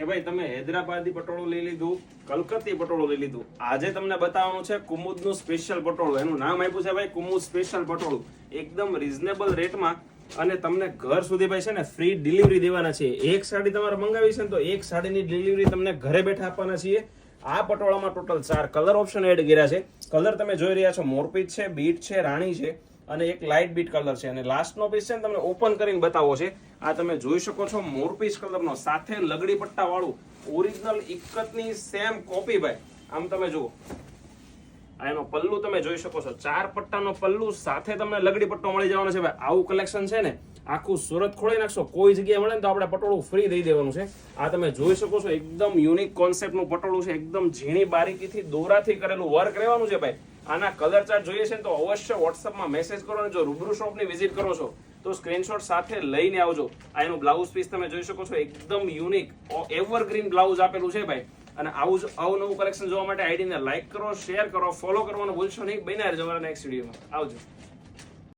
કે ભાઈ તમે હૈદરાબાદી પટોળું લઈ લીધું, કલકત્તી પટોળું લઈ લીધું. આજે તમને બતાવવાનું છે કુમુદનું સ્પેશિયલ પટોળું. એનું નામ આપ્યું છે ભાઈ કુમુદ સ્પેશિયલ પટોળું. એકદમ રીઝનેબલ રેટમાં અને તમને ઘર સુધી ભાઈ છે ને ફ્રી ડિલિવરી દેવાના છે. એક સાડી તમારે મંગાવી છે ને તો એક સાડીની ડિલિવરી તમને ઘરે બેઠા આપવાના છીએ. આ પટોળામાં ટોટલ 4 કલર ઓપ્શન એડ કર્યા છે. કલર તમે જોઈ રહ્યા છો, મોરપીચ છે, બીટ છે, રાણી છે અને એક લાઇટ બીટ કલર છે. અને લાસ્ટનો પીસ છે ને તમને ઓપન કરીને બતાવો છે. આ તમે જોઈ શકો છો મોરપીચ કલરનો સાથે લગડી પટ્ટા વાળું ઓરિજિનલ ઇક્કતની સેમ કોપી ભાઈ. આમ તમે જુઓ, આ એનો પલ્લુ તમે જોઈ શકો છો, 4 પટ્ટાનો પલ્લુ સાથે તમને લગડી પટ્ટો મળી જવાનો છે ભાઈ. આવું કલેક્શન છે ને આખું સુરત ખોલી નાખશો, કોઈ જગ્યાએ મળે ને તો આપણે પટોળું ફ્રી દઈ દેવાનું છે. આ તમે જોઈ શકો છો એકદમ યુનિક કોન્સેપ્ટનું પટોળું છે. એકદમ ઝીણી બારીકીથી દોરાથી કરેલું વર્ક રહેવાનું છે ભાઈ. આના કલર ચાર્ટ જોઈએ છે ને તો અવશ્ય વોટ્સઅપમાં મેસેજ કરો અને જો રૂબરૂ શોપની વિઝિટ કરો છો તો સ્ક્રીનશોટ સાથે લઈને આવજો. આ એનું બ્લાઉઝ પીસ તમે જોઈ શકો છો, એકદમ યુનિક એવરગ્રીન બ્લાઉઝ આપેલું છે ભાઈ. અને આવું જ અવનવું કલેક્શન જોવા માટે આઈડીને લાઈક કરો, શેર કરો, ફોલો કરવાનું ભૂલશો નહીં. બન્યા રહેજો અમારા નેક્સ્ટ વિડીયોમાં. આવજો.